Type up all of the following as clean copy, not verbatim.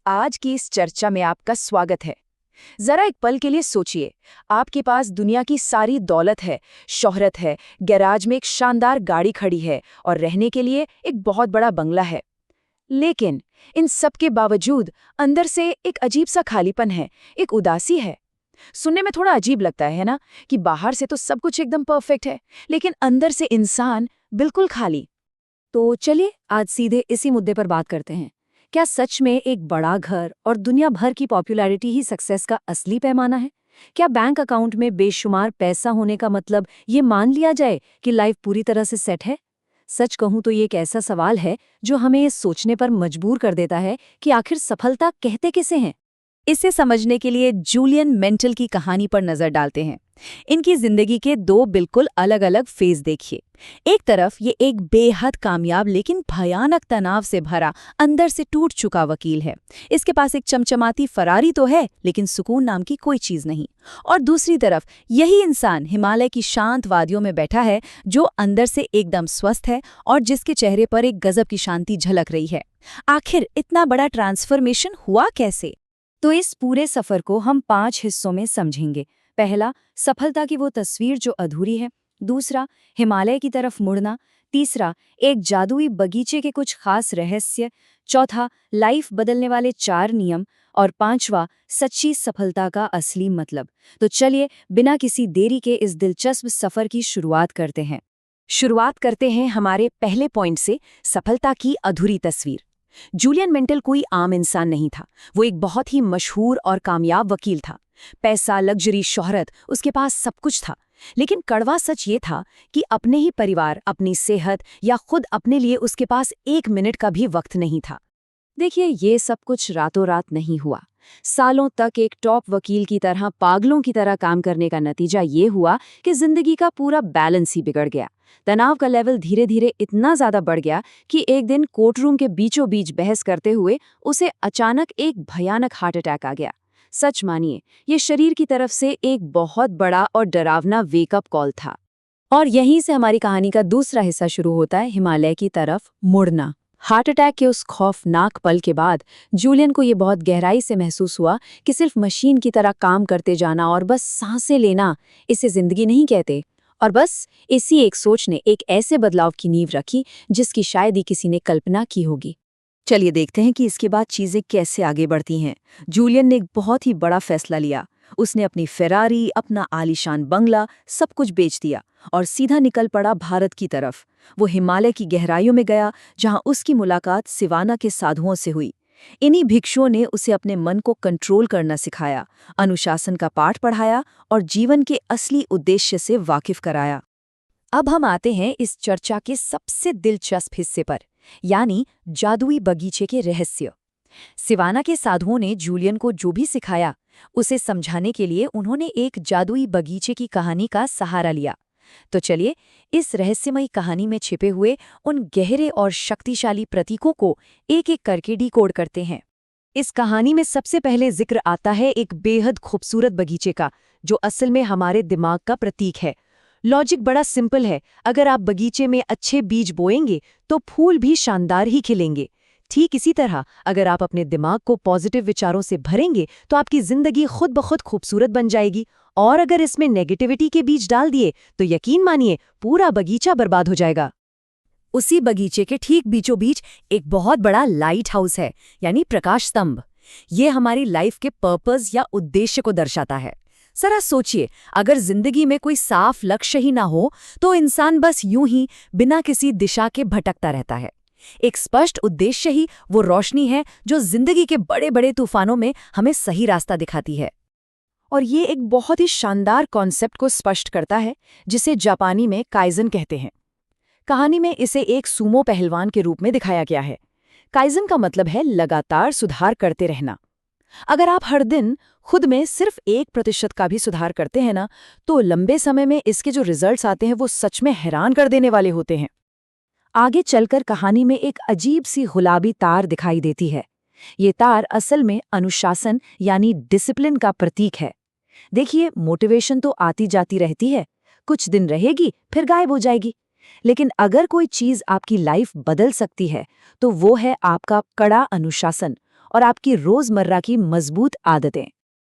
आज की इस चर्चा में आपका स्वागत है। जरा एक पल के लिए सोचिए, आपके पास दुनिया की सारी दौलत है, शोहरत है, गैराज में एक शानदार गाड़ी खड़ी है और रहने के लिए एक बहुत बड़ा बंगला है। लेकिन इन सब के बावजूद अंदर से एक अजीब सा खालीपन है, एक उदासी है। सुनने में थोड़ा अजीब लगता है ना, कि बाहर से तो सब कुछ एकदम परफेक्ट है, लेकिन अंदर से इंसान बिल्कुल खाली। तो चलिए आज सीधे इसी मुद्दे पर बात करते हैं। क्या सच में एक बड़ा घर और दुनिया भर की पॉपुलैरिटी ही सक्सेस का असली पैमाना है? क्या बैंक अकाउंट में बेशुमार पैसा होने का मतलब ये मान लिया जाए कि लाइफ पूरी तरह से सेट है? सच कहूं तो ये एक ऐसा सवाल है जो हमें ये सोचने पर मजबूर कर देता है कि आखिर सफलता कहते किसे हैं। इसे समझने के लिए जूलियन मेंटल की कहानी पर नजर डालते हैं। इनकी जिंदगी के दो बिल्कुल अलग अलग फेज देखिए। एक तरफ ये एक बेहद कामयाब लेकिन भयानक तनाव से भरा, अंदर से टूट चुका वकील है। इसके पास एक चमचमाती फरारी तो है, लेकिन सुकून नाम की कोई चीज नहीं। और दूसरी तरफ यही इंसान हिमालय की शांत वादियों में बैठा है, जो अंदर से एकदम स्वस्थ है और जिसके चेहरे पर एक गजब की शांति झलक रही है। आखिर इतना बड़ा ट्रांसफॉर्मेशन हुआ कैसे? तो इस पूरे सफर को हम 5 हिस्सों में समझेंगे। पहला, सफलता की वो तस्वीर जो अधूरी है। दूसरा, हिमालय की तरफ मुड़ना। तीसरा, एक जादुई बगीचे के कुछ खास रहस्य। चौथा, लाइफ बदलने वाले 4 नियम। और पांचवा, सच्ची सफलता का असली मतलब। तो चलिए बिना किसी देरी के इस दिलचस्प सफर की शुरुआत करते हैं। शुरुआत करते हैं हमारे पहले पॉइंट से, सफलता की अधूरी तस्वीर। जूलियन मेंटल कोई आम इंसान नहीं था। वो एक बहुत ही मशहूर और कामयाब वकील था। पैसा, लग्जरी, शोहरत, उसके पास सब कुछ था। लेकिन कड़वा सच ये था कि अपने ही परिवार, अपनी सेहत या खुद अपने लिए उसके पास 1 मिनट का भी वक्त नहीं था। देखिए, ये सब कुछ रातों रात नहीं हुआ। सालों तक एक टॉप वकील की तरह पागलों की तरह काम करने का नतीजा ये हुआ कि जिंदगी का पूरा बैलेंस ही बिगड़ गया। तनाव का लेवल धीरे धीरे इतना ज्यादा बढ़ गया कि एक दिन कोर्टरूम के बीचों बीच बहस करते हुए उसे अचानक एक भयानक हार्ट अटैक आ गया। सच मानिए, ये शरीर की तरफ से एक बहुत बड़ा और डरावना वेकअप कॉल था। और यहीं से हमारी कहानी का दूसरा हिस्सा शुरू होता है, हिमालय की तरफ मुड़ना। हार्ट अटैक के उस खौफनाक पल के बाद जूलियन को ये बहुत गहराई से महसूस हुआ कि सिर्फ मशीन की तरह काम करते जाना और बस सांसें लेना, इसे जिंदगी नहीं कहते। और बस इसी एक सोच ने एक ऐसे बदलाव की नींव रखी जिसकी शायद ही किसी ने कल्पना की होगी। चलिए देखते हैं कि इसके बाद चीजें कैसे आगे बढ़ती हैं। जूलियन ने एक बहुत ही बड़ा फैसला लिया। उसने अपनी फेरारी, अपना आलीशान बंगला, सब कुछ बेच दिया और सीधा निकल पड़ा भारत की तरफ। वो हिमालय की गहराइयों में गया, जहां उसकी मुलाकात सिवाना के साधुओं से हुई। इन्हीं भिक्षुओं ने उसे अपने मन को कंट्रोल करना सिखाया, अनुशासन का पाठ पढ़ाया और जीवन के असली उद्देश्य से वाकिफ कराया। अब हम आते हैं इस चर्चा के सबसे दिलचस्प हिस्से पर, यानी जादुई बगीचे के रहस्य। सिवाना के साधुओं ने जूलियन को जो भी सिखाया, उसे समझाने के लिए उन्होंने एक जादुई बगीचे की कहानी का सहारा लिया। तो चलिए इस रहस्यमयी कहानी में छिपे हुए उन गहरे और शक्तिशाली प्रतीकों को एक एक करके डिकोड करते हैं। इस कहानी में सबसे पहले जिक्र आता है एक बेहद खूबसूरत बगीचे का, जो असल में हमारे दिमाग का प्रतीक है। लॉजिक बड़ा सिंपल है, अगर आप बगीचे में अच्छे बीज बोएंगे तो फूल भी शानदार ही खिलेंगे। ठीक इसी तरह अगर आप अपने दिमाग को पॉजिटिव विचारों से भरेंगे तो आपकी जिंदगी खुद ब खुद खूबसूरत बन जाएगी। और अगर इसमें नेगेटिविटी के बीज डाल दिए तो यकीन मानिए पूरा बगीचा बर्बाद हो जाएगा। उसी बगीचे के ठीक बीचों बीच एक बहुत बड़ा लाइट हाउस है, यानी प्रकाश स्तंभ। ये हमारी लाइफ के पर्पस या उद्देश्य को दर्शाता है। जरा सोचिए, अगर जिंदगी में कोई साफ लक्ष्य ही ना हो तो इंसान बस यूं ही बिना किसी दिशा के भटकता रहता है। एक स्पष्ट उद्देश्य ही वो रोशनी है जो जिंदगी के बड़े बड़े तूफानों में हमें सही रास्ता दिखाती है। और ये एक बहुत ही शानदार कॉन्सेप्ट को स्पष्ट करता है, जिसे जापानी में काइजन कहते हैं। कहानी में इसे एक सूमो पहलवान के रूप में दिखाया गया है। काइजन का मतलब है लगातार सुधार करते रहना। अगर आप हर दिन खुद में सिर्फ 1% का भी सुधार करते हैं ना, तो लंबे समय में इसके जो रिजल्ट्स आते हैं वो सच में हैरान कर देने वाले होते हैं। आगे चलकर कहानी में एक अजीब सी गुलाबी तार दिखाई देती है। ये तार असल में अनुशासन यानी डिसिप्लिन का प्रतीक है। देखिए, मोटिवेशन तो आती जाती रहती है, कुछ दिन रहेगी फिर गायब हो जाएगी। लेकिन अगर कोई चीज आपकी लाइफ बदल सकती है तो वो है आपका कड़ा अनुशासन और आपकी रोजमर्रा की मजबूत आदतें।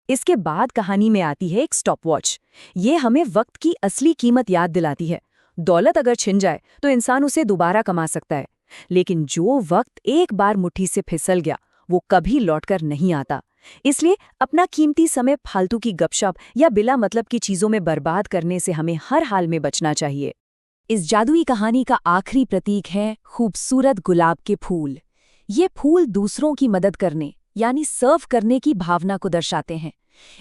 इसके बाद कहानी में आती है एक स्टॉपवॉच। ये हमें वक्त की असली कीमत याद दिलाती है। दौलत अगर छिन जाए तो इंसान उसे दोबारा कमा सकता है, लेकिन जो वक्त एक बार मुट्ठी से फिसल गया वो कभी लौटकर नहीं आता। इसलिए अपना कीमती समय फालतू की गपशप या बिला मतलब की चीजों में बर्बाद करने से हमें हर हाल में बचना चाहिए। इस जादुई कहानी का आखिरी प्रतीक है खूबसूरत गुलाब के फूल। ये फूल दूसरों की मदद करने यानी सर्व करने की भावना को दर्शाते हैं।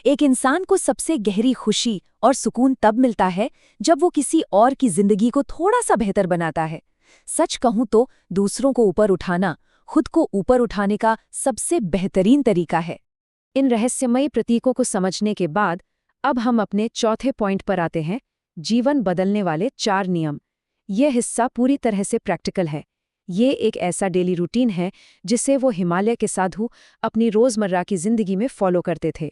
एक इंसान को सबसे गहरी खुशी और सुकून तब मिलता है जब वो किसी और की जिंदगी को थोड़ा सा बेहतर बनाता है। सच कहूं तो दूसरों को ऊपर उठाना खुद को ऊपर उठाने का सबसे बेहतरीन तरीका है। इन रहस्यमयी प्रतीकों को समझने के बाद अब हम अपने चौथे पॉइंट पर आते हैं, जीवन बदलने वाले 4 नियम। यह हिस्सा पूरी तरह से प्रैक्टिकल है। ये एक ऐसा डेली रूटीन है जिसे वो हिमालय के साधु अपनी रोजमर्रा की जिंदगी में फॉलो करते थे।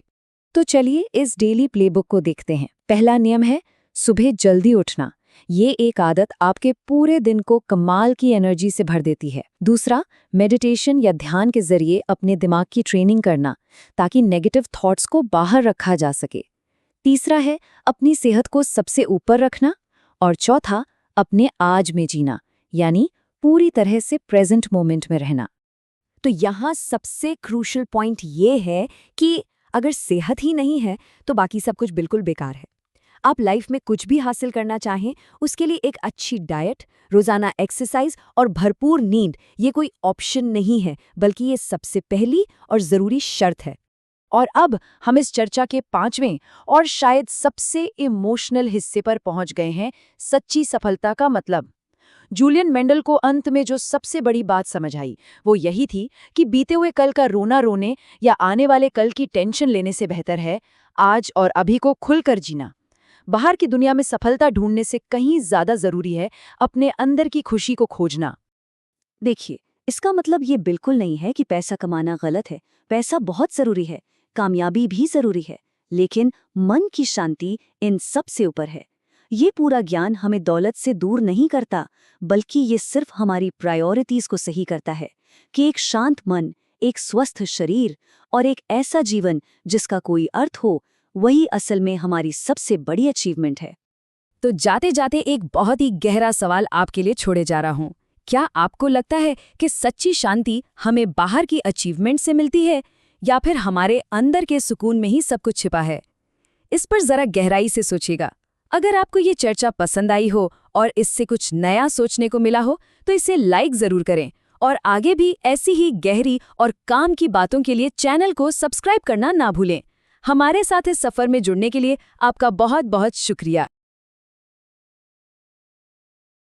तो चलिए इस डेली प्लेबुक को देखते हैं। पहला नियम है सुबह जल्दी उठना। ये एक आदत आपके पूरे दिन को कमाल की एनर्जी से भर देती है। दूसरा, मेडिटेशन या ध्यान के जरिए अपने दिमाग की ट्रेनिंग करना ताकि नेगेटिव थॉट्स को बाहर रखा जा सके। तीसरा है अपनी सेहत को सबसे ऊपर रखना। और चौथा, अपने आज में जीना यानी पूरी तरह से प्रेजेंट मोमेंट में रहना। तो यहाँ सबसे क्रूशल पॉइंट ये है कि अगर सेहत ही नहीं है तो बाकी सब कुछ बिल्कुल बेकार है। आप लाइफ में कुछ भी हासिल करना चाहें उसके लिए एक अच्छी डाइट, रोजाना एक्सरसाइज और भरपूर नींद ये कोई ऑप्शन नहीं है, बल्कि ये सबसे पहली और ज़रूरी शर्त है। और अब हम इस चर्चा के 5वें और शायद सबसे इमोशनल हिस्से पर पहुंच गए हैं, सच्ची सफलता का मतलब। जूलियन मेंडल को अंत में जो सबसे बड़ी बात समझ आई वो यही थी कि बीते हुए कल का रोना रोने या आने वाले कल की टेंशन लेने से बेहतर है आज और अभी को खुलकर जीना। बाहर की दुनिया में सफलता ढूंढने से कहीं ज्यादा जरूरी है अपने अंदर की खुशी को खोजना। देखिए, इसका मतलब ये बिल्कुल नहीं है कि पैसा कमाना गलत है। पैसा बहुत जरूरी है, कामयाबी भी जरूरी है, लेकिन मन की शांति इन सब से ऊपर है। ये पूरा ज्ञान हमें दौलत से दूर नहीं करता, बल्कि ये सिर्फ हमारी प्रायोरिटीज को सही करता है कि एक शांत मन, एक स्वस्थ शरीर और एक ऐसा जीवन जिसका कोई अर्थ हो, वही असल में हमारी सबसे बड़ी अचीवमेंट है। तो जाते जाते एक बहुत ही गहरा सवाल आपके लिए छोड़े जा रहा हूं। क्या आपको लगता है कि सच्ची शांति हमें बाहर की अचीवमेंट से मिलती है या फिर हमारे अंदर के सुकून में ही सब कुछ छिपा है? इस पर जरा गहराई से सोचिएगा। अगर आपको ये चर्चा पसंद आई हो और इससे कुछ नया सोचने को मिला हो तो इसे लाइक जरूर करें और आगे भी ऐसी ही गहरी और काम की बातों के लिए चैनल को सब्सक्राइब करना ना भूलें। हमारे साथ इस सफर में जुड़ने के लिए आपका बहुत बहुत शुक्रिया।